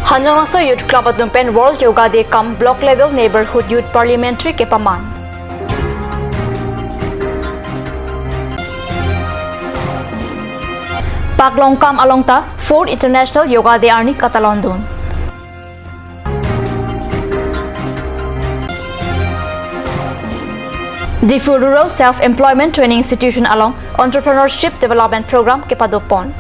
Hanjanglaso Youth Club at Numpen World Yoga Day come block level neighborhood youth parliamentary kepaman. Paglongkam alongta 4th International Yoga Day arni Katalondun. Difu Rural Self-Employment Training Institution along Entrepreneurship Development Program kepadopon.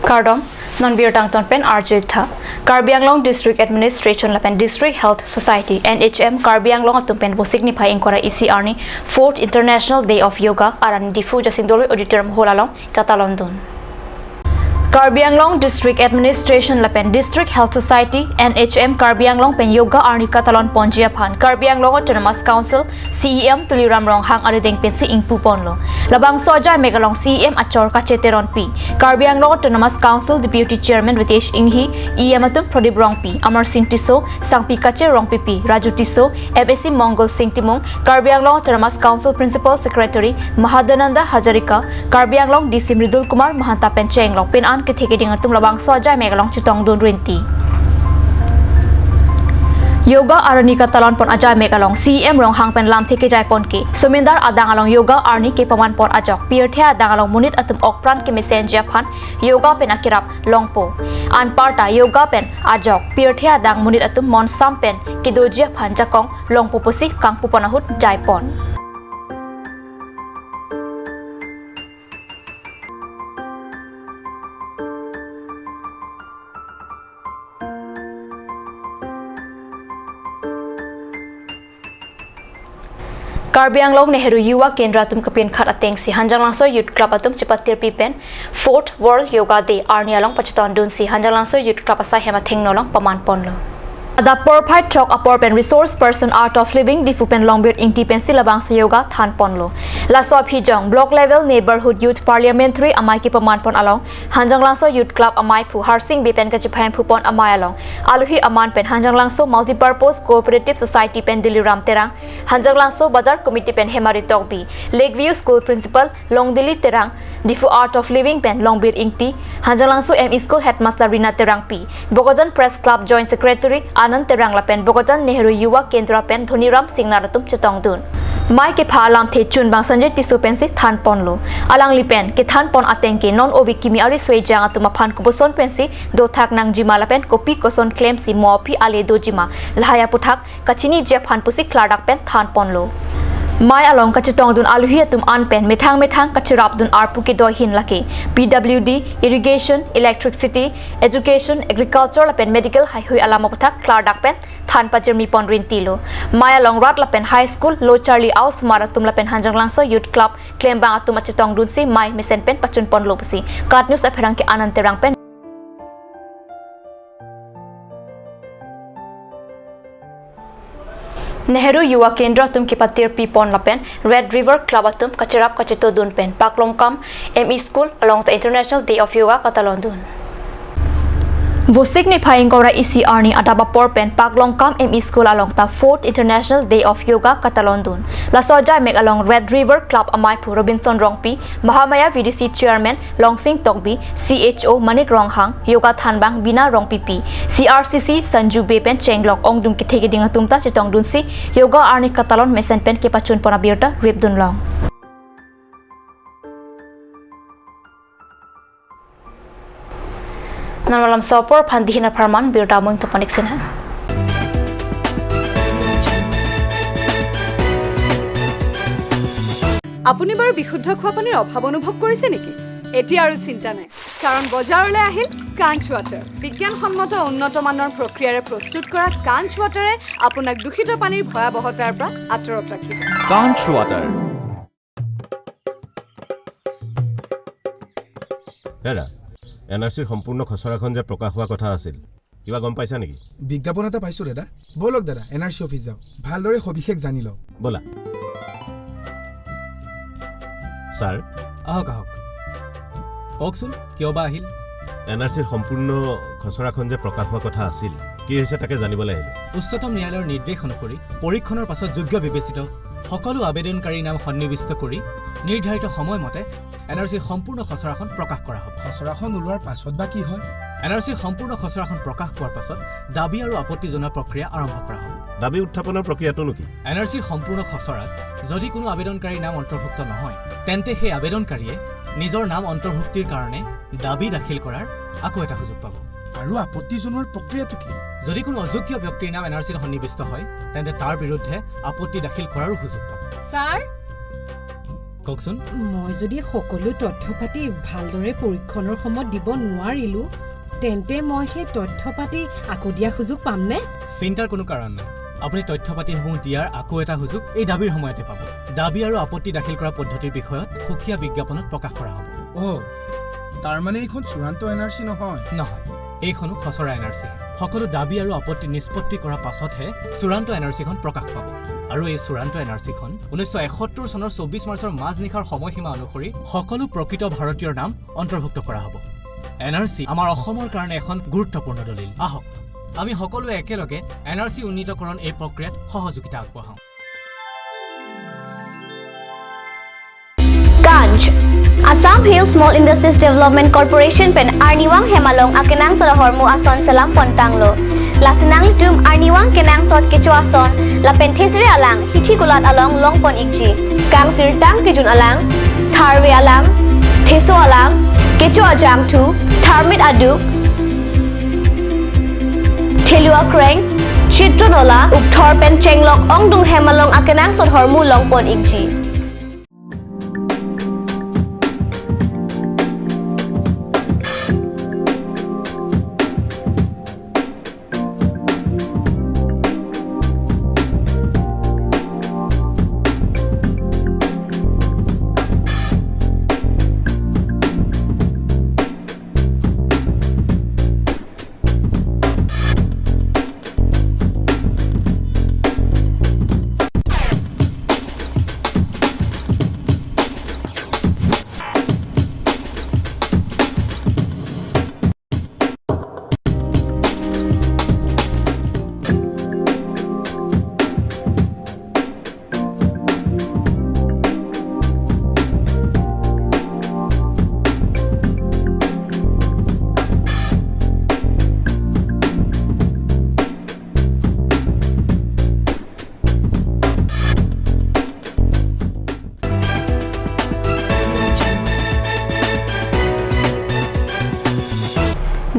Kardom non-biotang pen Arjitha Karbi District Administration lapen District Health Society NHM Karbi atumpen bo signifying kora ECR ni 4th International Day of Yoga aran difu jasindolo auditorium hall along Katalondun. Karbi District Administration lapen District Health Society NHM Karbi pen Yoga arni Katalon ponjia phan Karbi Autonomous Council CEM tuliram rong hang arideng pensi ingpu ponlo labang soja megalong CEM achor kacheteron pi Karbi Autonomous Council Deputy Chairman Ritesh Inghi EM atum Pradip rong pi Amar Singh Tiso Sangpi kache rong pi Raju Tiso MSc Mongol Singh Timong Karbi Autonomous Council Principal Secretary Mahadananda Hajarika Karbi DC Mridul Kumar Mahanta pen chenglong pen an ketheke ding atum labang soja megalong chitong dun rinti Yoga arani Katalon pon aja megalong CM rong hang pen lam theke jai pon ke sumindar adang along yoga arni ke paman pon ajok pirthe adang along munit atum okpran ke messenger phan yoga pen akirap longpo an parta yoga pen ajok pirthe adang munit atum mon sam pen ke dojia phan jakong longpo posi kangpu ponahut jai pon Karbi Nehru Yuwa Kendra tum kapien khat ateng si Hanjanglaso Youth Club atum chipatir pipen 4th World Yoga Day arni along pachiton dun si Hanjanglaso Youth Club asa hema thengnolong paman ponlo Ada Porphai Chok Apor pen resource person art of living difupen longbird ingti pen silabang sa yoga than ponlo la sop hijong block level neighborhood youth parliamentary amai ki paman pon along Hanjanglangso Youth Club amai phu harsing bipen ka chiphain phu pon amai along aluhi aman pen Hanjanglangso multipurpose cooperative society pen diliram terang Hanjanglangso bazar committee pen hemari tokbi Lakeview school principal Longdili terang difu art of living pen longbird ingti Hanjanglangso ME school headmaster Rina terang pi Bogojan press club joint secretary Anand terang lapen Bogojan Nehru Yuwa Kendra pen Dhoniram Singnaratum Chetongdun Mai ke phalam the chun bang Sanjay Tisu pen si than ponlo alang lipen ke than pon atengke non ovi kimi ari swejang atuma phan kuboson pen si do thak nang jima lapen kopi koson claim si mopi ale do jima lahaya puthak kachini je phan pusi kladak pen than ponlo Mai along kachitong dun aluhi atum an pen methang kachirap dun arpu ke doi hin lake PWD irrigation electricity education agriculture lapen medical hai hui alama puthak kladak pen than pajirmi pon rintilo Mai along rat lapen high school lo charlie aus maratum lapen Hanjanglangso Youth Club claim bang atum achitong dun si mai mesen pen pachun pon lo pusi kat news apherang ke anant terang pen Nehru Yuwa Kendra tum kipatir pipon lapen Red River Club atum kachirap kachito dun pen Paklongkam ME School along the International Day of Yoga Katalondun Wo signifying kora ECR ni adaba porpen Paklongkam ME School along the 4th International Day of Yoga Katalondun la soja meg along Red River Club amai phu Robinson Rongpi Mahamaya VDC Chairman Longsing Tokbi CHO Manik Ronghang Yoga Thanbang Bina Rongpi pi CRCC Sanju Bepen Chenglok Ongdum ki thege dinga tumta chitong dun si Yoga arni Katalon mesen pen ke pachun pona birta ribdun long Namalam sopor pandihina parman birta mung to panik sinha আপুনি বাৰু বিশুদ্ধ খোৱা পানীৰ অভাৱ অনুভৱ কৰিছে নেকি এতিয়া আৰু চিন্তা নাই কাৰণ বজাৰলৈ আহিল কাঞ্চ ৱাটাৰ বিজ্ঞানসন্মত উন্নত মানৰ প্ৰক্ৰিয়াৰে প্ৰস্তুত কৰা কাঞ্চ ৱাটাৰে আপোনাক দূষিত পানীৰ ভয়াৱহতাৰ পৰা আঁতৰত ৰাখিব কাঞ্চ ৱাটাৰ হেৰা এনআৰচিৰ সম্পূৰ্ণ খচৰাখন যে প্ৰকাশ হোৱা কথা আছিল কিবা গম পাইছা নেকি বিজ্ঞাপন এটা পাইছো দাদা বলক দাদা এনআৰচি অফিচ যাও ভালদৰে সবিশেষ জানি লও বলা স্যাৰ আহক কওকচোন কিয় বা আহিল এনআৰচিৰ সম্পূৰ্ণ খচৰাখন যে প্ৰকাশ হোৱা কথা আছিল কি হৈছে তাকে জানিবলৈ আহিলো উচ্চতম ন্যায়ালয়ৰ নিৰ্দেশ অনুসৰি পৰীক্ষণৰ পাছত যোগ্য বিবেচিত সকলো আবেদনকাৰীৰ নাম সন্নিবিষ্ট কৰি নিৰ্ধাৰিত সময়মতে এনআৰচিৰ সম্পূৰ্ণ খচৰাখন প্ৰকাশ কৰা হ'ব খচৰাখন ওলোৱাৰ পাছত বা কি হয় NRCৰ সম্পূৰ্ণ খচৰাখন প্ৰকাশ পোৱাৰ পাছত দাবী আৰু আপত্তি জনোৱাৰ প্ৰক্ৰিয়া আৰম্ভ কৰা হ'ব দাবী উত্থাপনৰ প্ৰক্ৰিয়াটো কি NRCৰ সম্পূৰ্ণ খচৰাত যদি কোনো আবেদনকাৰীৰ নাম অন্তৰ্ভুক্ত নহয় তেন্তে সেই আবেদনকাৰীয়ে নিজৰ নাম অন্তৰ্ভুক্তিৰ কাৰণে দাবী দাখিল কৰাৰ আকৌ এটা সুযোগ পাব আৰু আপত্তি জনোৱাৰ প্ৰক্ৰিয়াটো কি যদি কোনো অযোগ্য ব্যক্তিৰ নাম NRCত সন্নিৱিষ্ট হয় তেন্তে তাৰ বিৰুদ্ধে আপত্তি দাখিল কৰাৰো সুযোগ পাব স্যাৰ কওকচোন মই যদি সকলো তথ্য পাতি ভালদৰে পৰীক্ষণৰ সময়ত দিব নোৱাৰিলো তেন্তে মই সেই তথ্য পাতি আকৌ দিয়া সুযোগ পামনে চিন্তাৰ কোনো কাৰণ নাই আপুনি তথ্য পাতিসমূহ দিয়াৰ আকৌ এটা সুযোগ এই দাবীৰ সময়তে পাব দাবী আৰু আপত্তি দাখিল কৰা পদ্ধতিৰ বিষয়ত সুকীয়া বিজ্ঞাপনত প্ৰকাশ কৰা হ'ব তাৰ মানে এইখন চূড়ান্ত NRC নহয় এইখনো খচৰা NRC সকলো দাবী আৰু আপত্তি নিষ্পত্তি কৰাৰ পাছতহে চূড়ান্ত NRCখন প্ৰকাশ পাব আৰু এই চূড়ান্ত NRCখন 1971 চনৰ 24 মাৰ্চৰ মাজনিশাৰ সময়সীমা অনুসৰি সকলো প্ৰকৃত ভাৰতীয়ৰ নাম অন্তৰ্ভুক্ত কৰা হ'ব NRC আমাৰ অসমৰ কাৰণে এখন গুৰুত্বপূৰ্ণ দলিল আহক আমি সকলোৱে একেলগে NRC উন্নীতকৰণ এই প্ৰক্ৰিয়াত সহযোগিতা আগবঢ়াওঁ Ganj Assam Hill Small Industries Development Corporation pen Arniwang Hemalong akenang sa hormu ason salam pontanglo lasinang tum Arniwang kenang sot kecho ason la penthesri alang hithi kulat along longpon ikji kang sirtang kijun alang tharwe alang theso alang kecho ajam thu tharmit adu thelua kreng chitronola ukthor pen chenglok ongdung Hemalong akenang sot hormu longpon ikji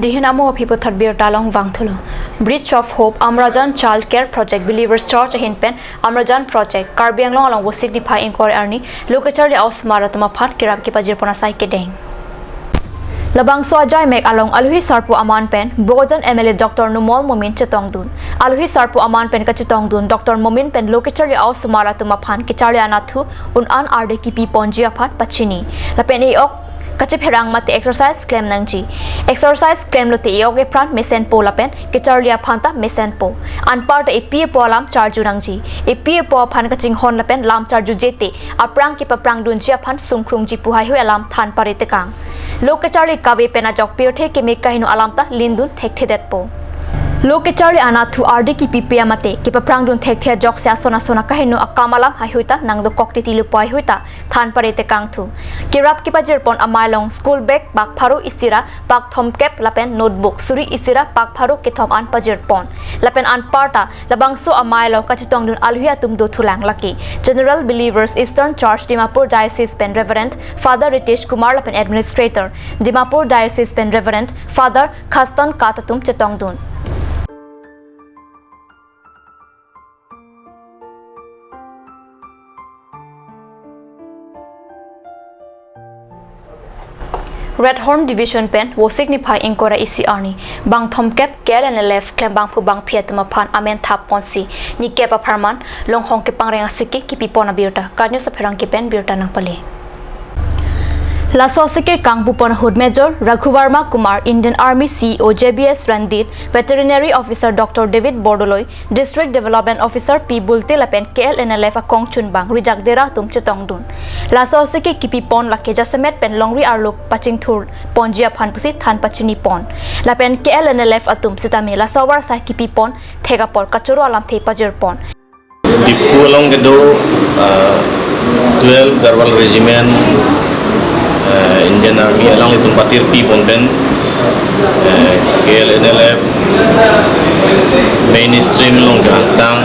Dihinamo Pipothat Bir Talong Wangthulo Bridge of Hope Amrajan Child Care Project Believers Church Hinpen Amrajan Project Karbi Anglong along was signify inquiry arni Lokachari aus Maratama Phat Kirab Kipajirpona Sai Kedeng Labang Soajai Mek along Aluhi Sarpu Aman Pen Bogojan MLA Dr. Numol Momin Chetongdun Aluhi Sarpu Aman Pen Kachetongdun Dr. Momin Pen Lokachari aus Maratama Phan Kichari Anathu Un An Arde Kipi Ponjia Phat Pachini Lapen Ok Kachip herang mate exercise claim nangji exercise claim lote yoge pran mesen po lapen ke charlia phanta mesen po an part ep po lam charju nangji ep po phan ka chinghon lapen lam charju jete aprang ki paprang dun chia phan sumkrung ji puhai hu alam than parite kang loke charli kawe pena jok pirthe ke me kahinu alam ta lindun thekhe det po Loke Charlie Anathu RD ki PPA mate ki paprang dun thek thea jok se asona sona kahinu akamalam hayuita nangdo kokti tilu poi huita than parete kangthu kirap ki pajirpon amailong school bag bak pharu isira pak thomkep lapen notebook suri isira pak pharu ke thom an pajirpon lapen an parta labangso amailo kachitong dun alhuya tum do thulang laki General Believers Eastern Church Dimapur Diocese Pen Reverend Father Ritesh Kumar lapen Administrator Dimapur Diocese Pen Reverend Father Khastan Katatum Chetong dun Red Horn Division Pen wo signify inkora isi arni bang thomkep kel and left klem bang phu bang phiatuma phan amen thap ponsi ni kepa pharman long hong ke pangrenga siki ki pipona birta karnyo sa pherang ke pen birta nang pale Lasosike Kangpupon Hood Major Raghuvarma Kumar Indian Army CEO JBS Randit Veterinary Officer Dr. David Bordoloi District Development Officer P Bulte Lapen KLNLF Akong Chunbang Rijak Dera Tum Chetongdun Lasosike Kipi Pon Lake Jasamet Pen Longri Arlok Paching Thur Ponjia Phan Pusit Than Pachini Pon Lapen KLNLF Atum Sitame Lasawar Sa Kipi Pon Thegapor Kachoro Alam The Pajir Pon Dipu along the do 12 Garwal Regiment Indian Army along with Patir P. Ponpen KLNLF mainstream long tang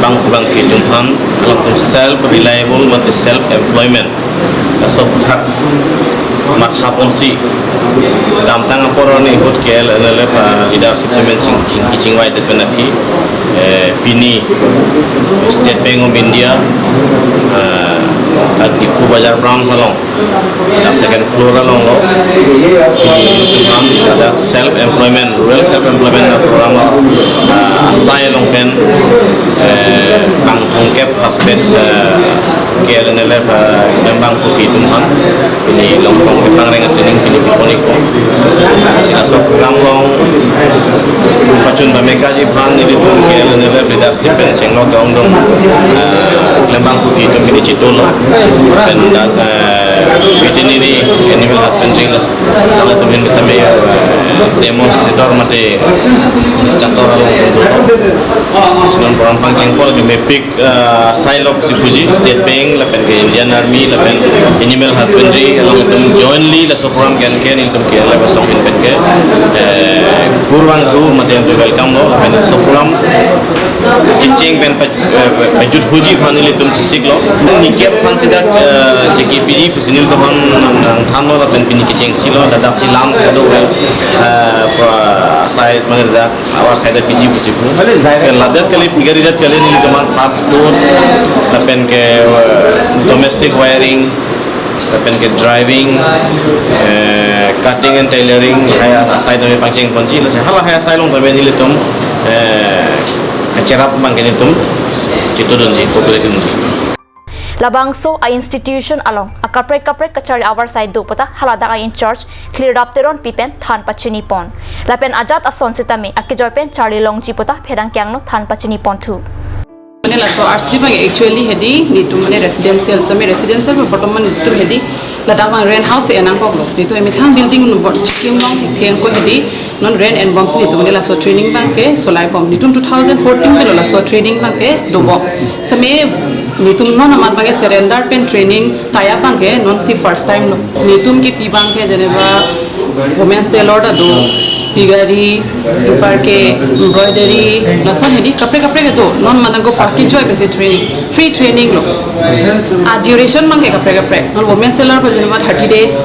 bang kitumhan alam tum self reliable mat self employment sob thak mat hapon si dam tang aporoni hot KLNLF leadership dimension kiching wai det benaki pini State Bank of India di Bazar branch along ada second floor along lo ada self employment rural self employment program asai long pen bang thongkep aspects KLNLF membang puki tumhan ini long kong petang rengat training pini piponik ko sila so program long pacun bameka ji bhan ini tu KLNLF leadership pen senglo gaung dong lembang puki itu pini citolo dan veterinary animal husbandry las ala tu hin bitame demonstrator mate instructor along tentu sinon program pangceng pol ke mepik silok sipuji state bank lapen ke Indian Army lapen animal husbandry along itu jointly la so program kan itu ke la song hin pen ke kurang tu mate welcome lo lapen so program teaching pen pajut huji phanili tum tisik lo niket phan sidak CKPG pusinil to han thano lapen pini kicheng silo dadak silam sado side mane da our side PG pusipu ladat kali pigaridat kali ni teman passport lapen ke domestic wiring lapen ke driving cutting and tailoring haya side me pangcheng ponji la hala haya sai long tabe ni litum kacerap mangkene tum citodon ji populated ji labangso a institution along a kapre kachari our side do pata halada in charge clear up teron pipen than pachini pon lapen ajat ason sitame akijor pen charlie long ji pata pherang kyang no than pachini pon thu mane la so RC bang actually hedi nitu mane residential same residential bottom nitu hedi lada bang rent house enang ko nitu emithang building no bot kim long pheng ko hedi non rent and bombs nitu mane la so training bang ke solai bom nitu 2014 pe la so training bang ke dobo same nitum non amat bange surrender pen training taya bange non si first time lo nitum ki pi bange jeneba women's tailor da do pigari ipar ke embroidery lasan hedi kapre ke do non manan go fakki joy basic training free training lo a duration bange kapre non women's tailor ko jeneba 30 days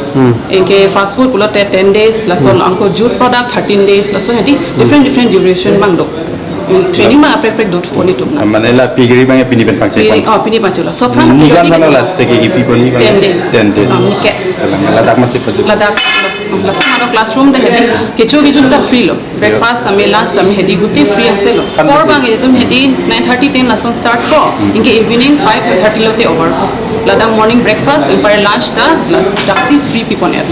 inke fast food pulo 10 days lasan anko jute product 13 days lasan hedi different duration bang do training ma apre dot phone tu manela pigri bang pini pen pangche pini pachula so from nigan mana la segi people ni 10 days nike ladak masih paju ladak mano classroom de hedi kichu da free lo breakfast ame lunch ame hedi guti free ansel lo or bang e tum hedi 9:30 10 lesson start ko inke evening 5:30 lote over ladak morning breakfast and par lunch ta taxi free people ne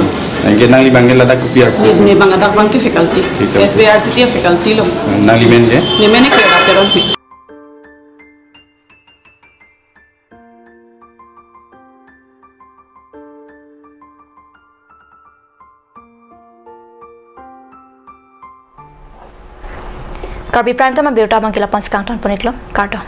Angke nang li bangke ladak kupiar. Ni bang adak bang ke faculty. SBRCT faculty lo. Nang li men je. Ni men ke ladak teron pi. Karbi prime time beauty bangkila 5 kanton ponitlo karton.